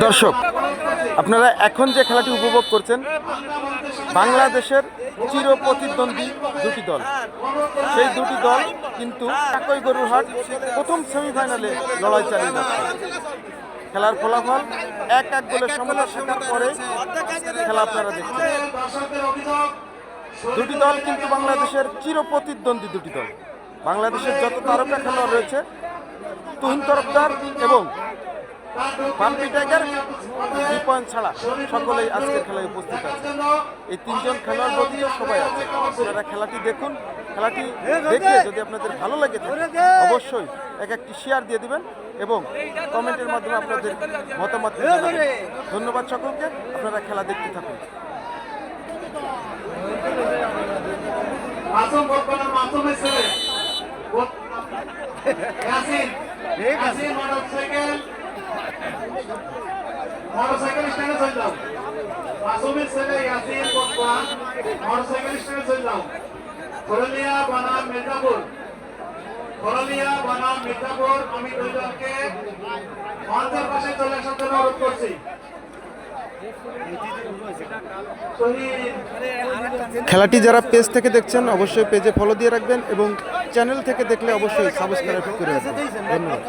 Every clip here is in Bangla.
দর্শক, আপনারা এখন যে খেলাটি উপভোগ করছেন, বাংলাদেশের চিরপ্রতিদ্বন্দ্বী দুটি দল। সেই দুটি দল কিন্তু একই গরুরহাট প্রথম সেমিফাইনালে লড়াই চালিয়ে যাচ্ছে। খেলার ফলাফল 1-1 গোলের সমতা থাকার পরে খেলা আপনারা দেখছেন। দুটি দল কিন্তু বাংলাদেশের চিরপ্রতিদ্বন্দ্বী দুটি দল। বাংলাদেশের যত তারকা খেলোয়াড় রয়েছে, তুহিন তরফদার এবং পাম্পি টাইগার 2 পয়েন্ট ছাড়া সকলেই আজকের খেলায় উপস্থিত আছে। এই তিনজন খেলোয়াড় ব্যতীত সবাই আছে। আপনারা খেলাটি দেখুন। খেলাটি দেখে যদি আপনাদের ভালো লাগে অবশ্যই একটি শেয়ার দিয়ে দিবেন এবং কমেন্টের মাধ্যমে আপনাদের মতামত জানাবেন। ধন্যবাদ সকলকে। আপনারা খেলা দেখতে থাকুন। মোটরসাইকেল স্ট্যান্ডে চলে যাও। মাসুমের ছেলে ইয়াসিন বকওয়ান মোটরসাইকেল স্ট্যান্ডে চলে যাও। করলিয়া বনাম মির্জাপুর, করলিয়া বনাম মির্জাপুর। আমি দুইজনকে মঞ্চের পাশে চলে আসার জন্য অনুরোধ করছি। খেলাটি যারা পেজ থেকে দেখছেন অবশ্যই পেজে ফলো দিয়ে রাখবেন এবং চ্যানেল থেকে দেখলে অবশ্যই সাবস্ক্রাইব করে রাখবেন। ধন্যবাদ।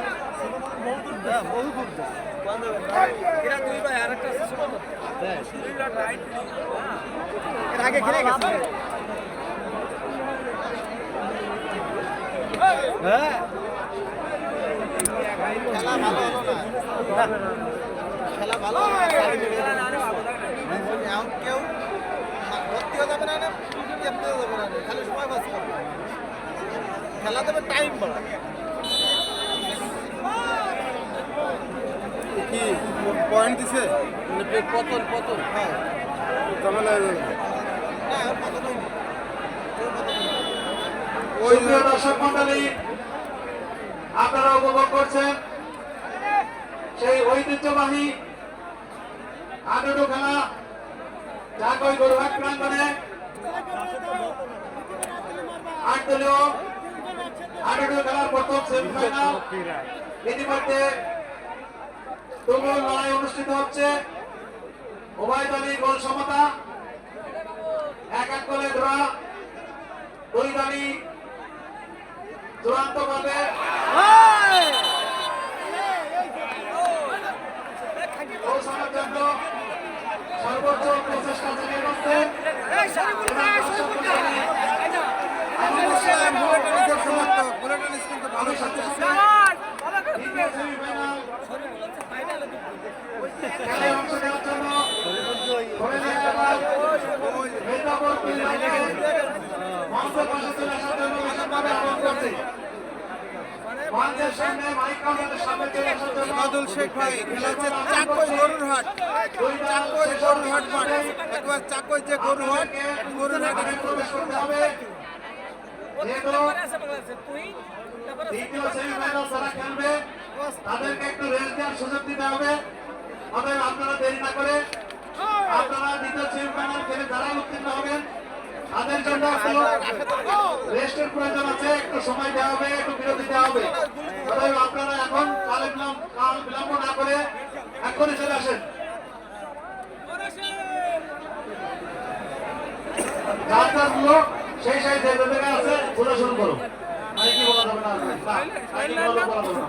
খেলা ভালো কেউ ভর্তিও যাবে না, যাবে না, খালি সময় পাস করবে। খেলা দেবে টাইম বলা কি পয়েন্ট দিছে পতন পতন। হ্যাঁ ঝামেলা হয়ে যাবে। ওই দর্শক মন্ডলী, আপনারা উপভোগ করছেন সেই ঐতিহ্যবাহী হাডুডু খেলা জাগই গরুহাট প্রাঙ্গণে 8 দলীয় হাডুডু খেলার প্রথম সেমিফাইনাল। ইতিমধ্যে তুমুল লড়াই অনুষ্ঠিত হচ্ছে। উভয় দলই গোল সমতা, 1-1 গোলে ড্র। দুই দলই চূড়ান্ত ভাবে পৌঁছানোর জন্য সর্বোচ্চ প্রচেষ্টা চালিয়ে যাচ্ছে। অংশ নেওয়ার জন্য মঞ্চের পাশে চলে আসার জন্য বিশেষভাবে আহ্বান করছি। মঞ্চের সামনে মাইক কাউন্টারের সামনে চলে আসার জন্য বাদল শেখ ভাই, খেলা হচ্ছে চাকই গরুরহাট, চাকই গরুরহাট মাঠ। একবার চাকই যে গরুরহাট, গরুরহাট প্রবেশ করতে হবে। দ্বিতীয় সেমিফাইনাল যারা খেলবে তাদেরকে একটু রেস্ট দেওয়ার সুযোগ দিতে হবে। অতএব আপনারা দেরি না করে আপনারা দ্বিতীয় সেমিফাইনাল খেলে যারা উত্তীর্ণ হবেন তাদের জন্য রেস্টের প্রয়োজন আছে। একটু সময় দেওয়া হবে, একটু বিরতি দেওয়া হবে। অতএব আপনারা এখন কাল বিলম্ব না করে এখনই চলে আসেন। যার যার লোক সেই সেই যে জায়গায় আছে বলে শুরু করো। কি বলা যাবে না, বলা যাবে না।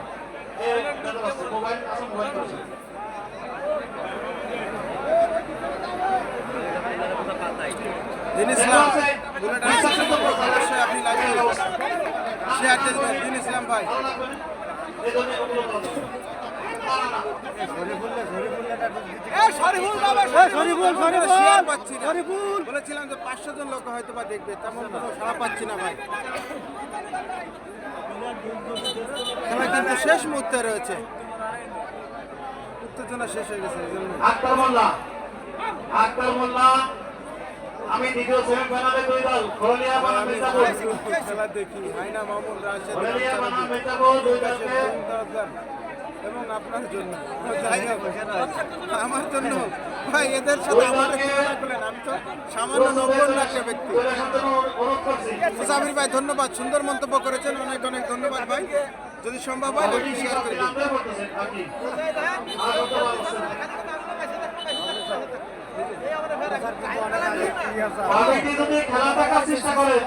মোবাইল আছে, মোবাইল করছে। ইসলাম অবশ্যই আপনি লাইভে শেয়ার দেবেন। দিন ইসলাম ভাই বলেছিলাম যে 500 জন লোক হয়তো বা দেখবে, তেমন কোনো সাড়া পাচ্ছি না ভাই। খেলা কিন্তু শেষ মুহূর্তে রয়েছে, উত্তেজনা শেষ হয়ে গেছে। আক্তার মোল্লা আমি দ্বিতীয় সেমিফাইনালে দুই দল করলিয়া বনাম মির্জাপুর খেলা দেখি। আইনা মামুন, রাশেদ, করলিয়া বনাম মির্জাপুর দুই দলকে এবং আপনার জন্য, যাই হোক আমার জন্য ভাই, এদের সাথে আমার তুলনা করলেন। আমি তো সামান্য নগণ্য একটা ব্যক্তি। মুসাফির ভাই ধন্যবাদ, সুন্দর মন্তব্য করেছেন, অনেক অনেক ধন্যবাদ ভাই। যদি সম্ভব হয় শেয়ার করে দিন। কমিটি যদি খেলা দেখার চেষ্টা করে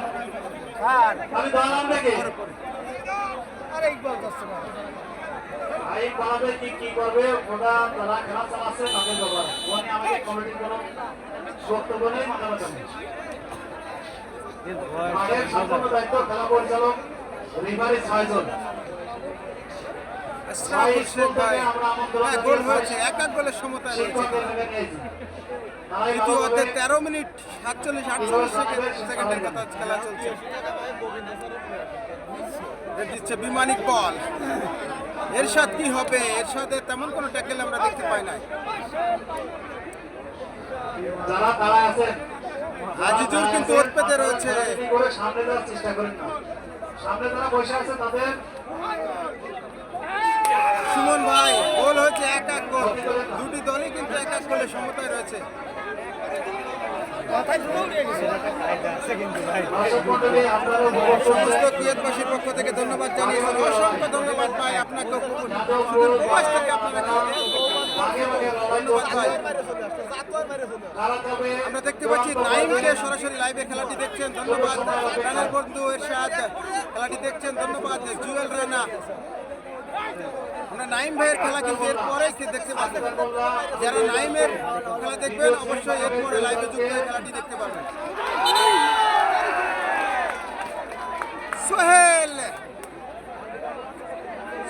আমি দাঁড়ান দেখে ভাই করাবে কি করবে ওটা যারা খেলা চালাচ্ছে তাদের ব্যাপার ওখানে আমাদের কমিটির কোনো বক্তব্য নেই মাথা ব্যথা নেই মাঠের সম্পূর্ণ দায়িত্ব খেলা পরিচালক রেফারি 6 জন আশরাফুল শেখ ভাই হ্যাঁ, গোল হয়েছে এক এক গোলের সমতায় রয়েছে দ্বিতীয় অর্ধের 13 মিনিট 47-48 সেকেন্ডের কথা খেলা চলছে দিচ্ছে বিমানিক বল এরশাদ কি হবে এরশাদের তেমন কোনো ট্যাকেল আমরা দেখতে পাই নাই যারা তারা আছেন আজিজুর কিন্তু ওর পেতে রয়েছে করে সামনে যাওয়ার চেষ্টা করেন না সামনে যারা বসে আছে তাদের সুমন ভাই গোল হয়েছে এক এক গোল দুটি দলই কিন্তু এক এক গোলে সমতায় রয়েছে দর্শক মণ্ডলী আপনারা উপভোগ সমস্ত করছেন কিয়তবাসীর পক্ষ থেকে ধন্যবাদ জানিয়েছেন অসংখ্য ধন্যবাদ ভাই আপনাকে প্রবাস থেকে আপনারা আগে আগে লড়াই ধন্যবাদ ভাই তারা তবে আমরা দেখতে পাচ্ছি নাইমকে সরাসরি লাইভে খেলাটি দেখছেন ধন্যবাদ রানার বন্ধু এরশাদ খেলাটি দেখছেন ধন্যবাদ জুয়েল রানা আমরা নাইম ভাইয়ের খেলা কিন্তু এরপরেই দেখতে পাবেন যারা নাইমের খেলা দেখবেন অবশ্যই এরপরে লাইভে যুক্ত হয়ে খেলাটি দেখতে পাবেন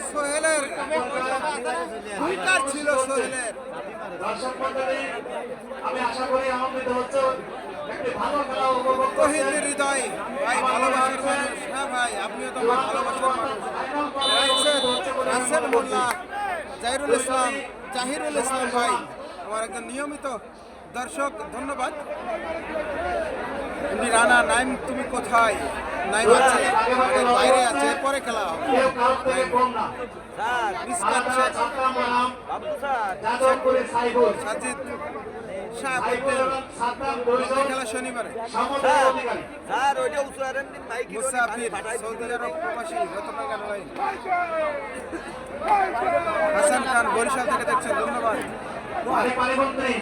সোহেলের উইকার ছিল সোহেলের দর্শক মণ্ডলী আমি আশা করি আনন্দিত হচ্ছে একটি ভালো খেলা উপভোগ তহিদের হৃদয় ভাই ভালোবাসার মানুষ হ্যাঁ ভাই আপনিও তো আমার ভালোবাসার মানুষ রাসেল মোল্লা জাহিরুল ইসলাম জাহিরুল ইসলাম ভাই আমার একজন নিয়মিত দর্শক ধন্যবাদ এমনি রানা নাইম তুমি কোথায় নাইম আছে আমাদের বাইরে আছে এরপরে খেলা হবে কেউ কারোর থেকে কম না মিসকাত শেখ ছাত্রাম নাম যাদবপুরে সাইবুল সাজিদ শাহ সাইবুল বলতেন এবং ছাত্রাম দুইজন খেলা শনিবারে সমন্বয় অধিকারী মুসাফির সৌদি আরব প্রবাসী রতনগর ভাই হাসান খান বরিশাল থেকে দেখছেন ধন্যবাদ পানি পানিমন্ত্রী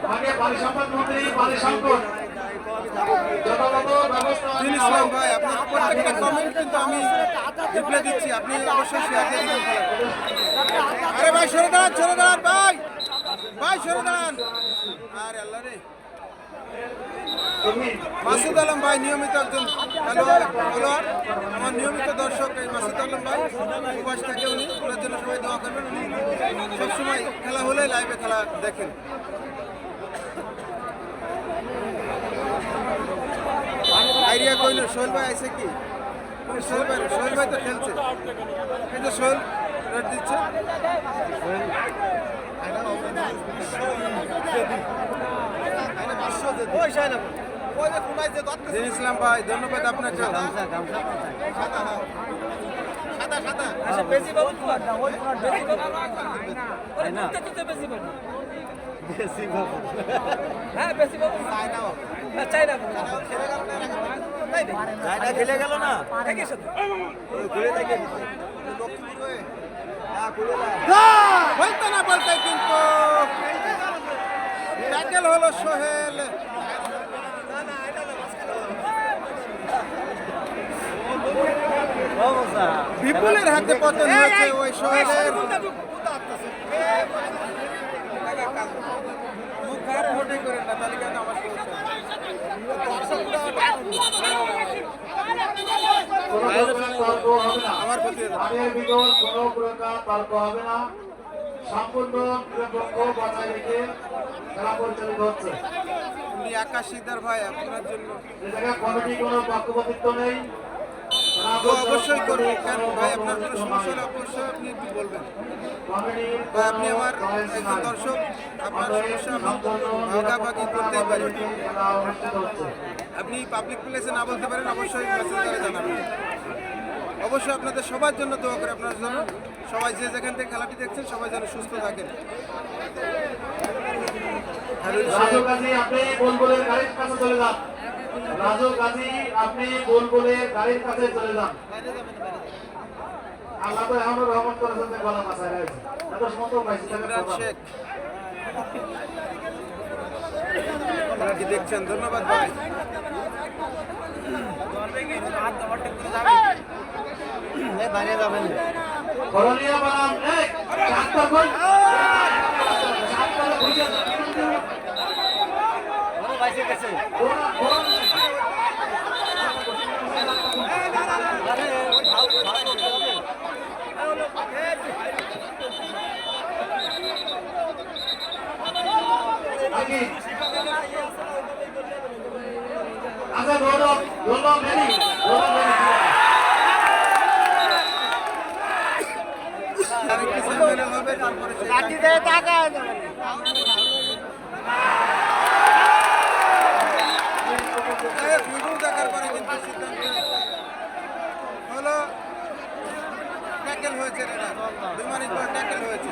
আগে পানি সম্পদ মন্ত্রী পানি সম্পদ যথাযথ ব্যবস্থা দিন ইসলাম ভাই আপনার প্রত্যেকটা কমেন্ট কিন্তু আমি রিপ্লাই দিচ্ছি আপনি অবশ্যই শেয়ার দিয়ে দিবেন আরে ভাই সরে দাঁড়ান ভাই ভাই সরে দাঁড়ান আরে আল্লাহ রে মাসুদ আলম ভাই নিয়মিত একজন খেলোয়াড় আমার নিয়মিত দর্শক এই মাসুদ আলম ভাই প্রবাস থেকে উনি ওনার জন্য সবাই দোয়া করবেন উনি সবসময় খেলা হলে লাইভে খেলা দেখেন আইডিয়া কইল সোহেল ভাই আছে কি সোহেল ভাই তো খেলছে এই যে সোহেল রেড দিচ্ছে দিন ইসলাম ভাই ধন্যবাদ আপনাকে খেলে গেল না বলতে না বলতে কিন্তু ট্যাকেল হলো সোহেল বিপুলের হাতে পতন হয়েছে ওই সোহেলের মুখ খারাপ ভোটে করেন না তাহলে কেন আমার আমার প্রতি আগের বিগত কোনো প্রকার তর্ক হবে না সম্পূর্ণ নিরপেক্ষ বজায় রেখে খেলা পরিচালিত হচ্ছে উনি আকাশ সিকদার ভাই আপনার জন্য এ জায়গায় কমিটি কোনো পক্ষপাতিত্ব নেই তো অবশ্যই করবো কেন ভাই আপনার কোনো সমস্যা হলে অবশ্যই আপনি একটু বলবেন কমিটির বা আপনি আমার একজন দর্শক আপনার সমস্যা আমি ভাগাভাগি করতেই পারি খেলা অনুষ্ঠিত হচ্ছে আপনি পাবলিক প্লেসে না বলতে পারেন অবশ্যই মেসেজ করে জানাবেন অবশ্যই আপনাদের সবার জন্য দোয়া করে আপনার জন্য সবাই যে যেখান থেকে খেলাটি দেখছেন সবাই যেন সুস্থ থাকেন রাজু কাজী আপনি বুলবুলের গাড়ির কাছে চলে যান রাজু কাজী আপনি বুলবুলের গাড়ির কাছে চলে যান আল্লাহ তো এমন রহমত করেছেন যে গলা মাথায় রয়েছে এত সুন্দর পাইছি তাকে ইমরান শেখ আপনারা কি দেখছেন? ধন্যবাদ ভাই। করণীয় বানাম এক চারটা গোল আচ্ছা দোনো মেনি আরেকটি সেমিফাইনাল হবে, তারপরে ভিডিও দেখার পরে কিন্তু সিদ্ধান্ত হলো ট্যাকেল হয়েছে। এটা বিমানিক বল ট্যাকেল হয়েছে।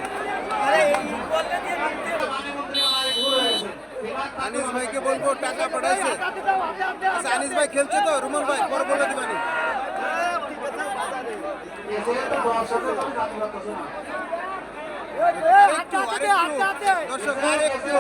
আনিস ভাইকে বলবো টাকা পাঠাইছে। আচ্ছা আনিস ভাই খেলছে তো? রুমন ভাই পরে বলে দিবানি। দর্শক আর একটু